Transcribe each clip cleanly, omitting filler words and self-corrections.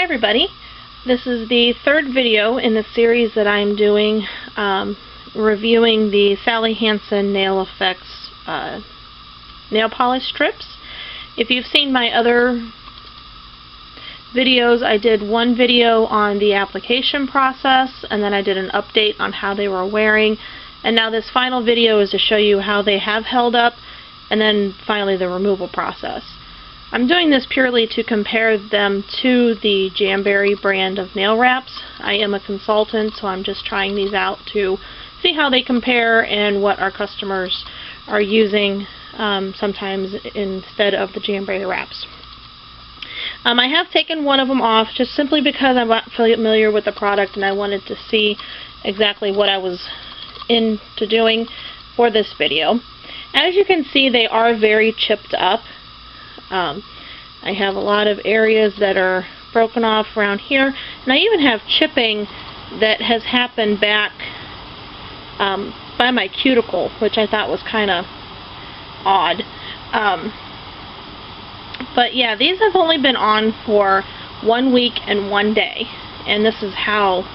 everybody. This is the third video in the series that I'm doing reviewing the Sally Hansen Nail Effects nail polish strips. If you've seen my other videos, I did one video on the application process, and then I did an update on how they were wearing, and now this final video is to show you how they have held up, and then finally the removal process. I'm doing this purely to compare them to the Jamberry brand of nail wraps. I am a consultant, so I'm just trying these out to see how they compare and what our customers are using sometimes instead of the Jamberry wraps. I have taken one of them off just simply because I'm not familiar with the product and I wanted to see exactly what I was into doing for this video. As you can see, they are very chipped up. I have a lot of areas that are broken off around here, and I even have chipping that has happened back by my cuticle, which I thought was kind of odd. But yeah, these have only been on for 1 week and 1 day, and this is how,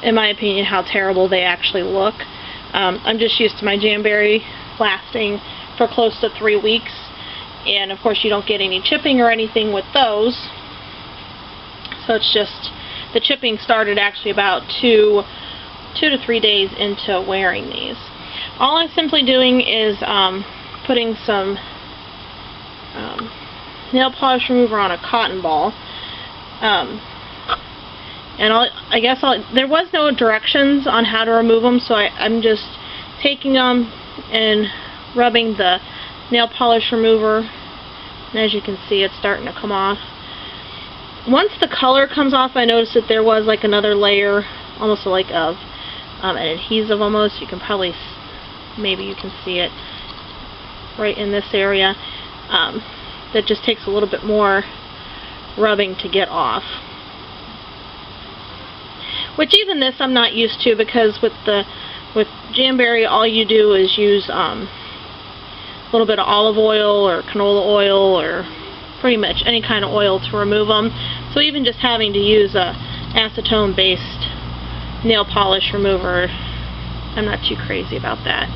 in my opinion, how terrible they actually look. I'm just used to my Jamberry lasting for close to 3 weeks, and of course you don't get any chipping or anything with those. So it's just, the chipping started actually about 2 to 3 days into wearing these. All I'm simply doing is putting some nail polish remover on a cotton ball. And there was no directions on how to remove them, so I'm just taking them and rubbing the nail polish remover, and as you can see, it's starting to come off. Once the color comes off, I noticed that there was like another layer, almost like of an adhesive almost. You can probably, maybe you can see it right in this area. That just takes a little bit more rubbing to get off. Which even this I'm not used to, because with Jamberry all you do is use a little bit of olive oil or canola oil or pretty much any kind of oil to remove them. So even just having to use a acetone based nail polish remover, I'm not too crazy about that.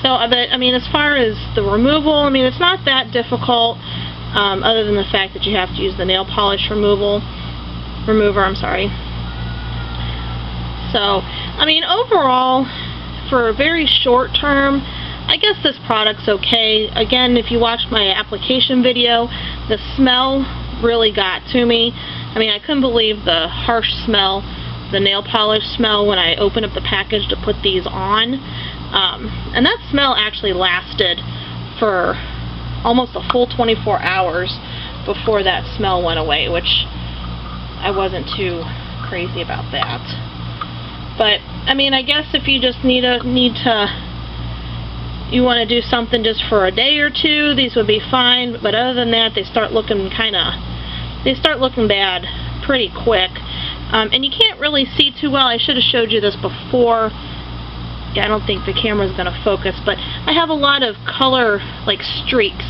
So, but I mean, as far as the removal, I mean, it's not that difficult, other than the fact that you have to use the nail polish remover, So, I mean, overall, for a very short term, I guess this product's okay. Again, if you watched my application video, the smell really got to me. I mean, I couldn't believe the harsh smell, the nail polish smell, when I opened up the package to put these on. And that smell actually lasted for almost a full 24 hours before that smell went away, which I wasn't too crazy about that. But I mean, I guess if you just you want to do something just for a day or two, these would be fine. But other than that, they start looking bad pretty quick. And you can't really see too well. I should have showed you this before. Yeah, I don't think the camera's going to focus, but I have a lot of color, like streaks,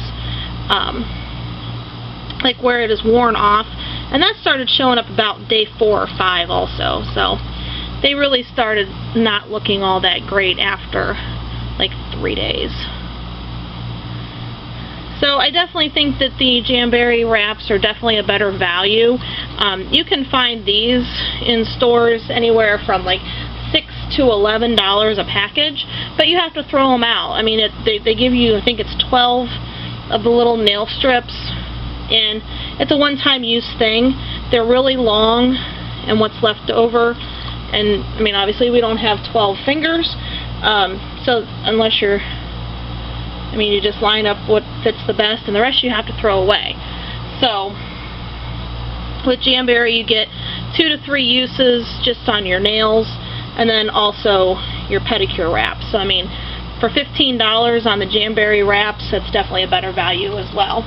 like where it is worn off, and that started showing up about day 4 or 5 also. So they really started not looking all that great after like 3 days. So I definitely think that the Jamberry wraps are definitely a better value. You can find these in stores anywhere from like $6 to $11 a package, but you have to throw them out. I mean, they give you, I think it's 12 of the little nail strips, and it's a one-time use thing. They're really long, and what's left over, and I mean, obviously we don't have 12 fingers, so unless you're, I mean, you just line up what fits the best, and the rest you have to throw away. So with Jamberry, you get 2 to 3 uses just on your nails, and then also your pedicure wraps. So I mean, for $15 on the Jamberry wraps, that's definitely a better value as well.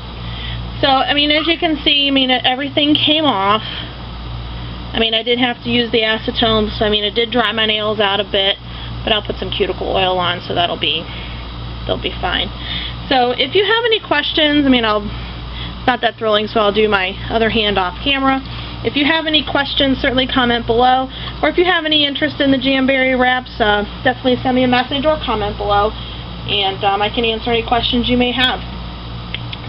So I mean, as you can see, I mean, everything came off. I mean, I did have to use the acetone, so I mean, it did dry my nails out a bit, but I'll put some cuticle oil on, so they'll be fine. So if you have any questions, I mean, I'll not that thrilling, so I'll do my other hand off camera. If you have any questions, certainly comment below. Or if you have any interest in the Jamberry wraps, definitely send me a message or comment below, and I can answer any questions you may have.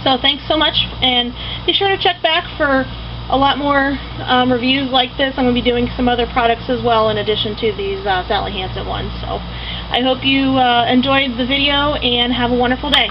So thanks so much, and be sure to check back for a lot more reviews like this. I'm going to be doing some other products as well in addition to these Sally Hansen ones. So I hope you enjoyed the video and have a wonderful day.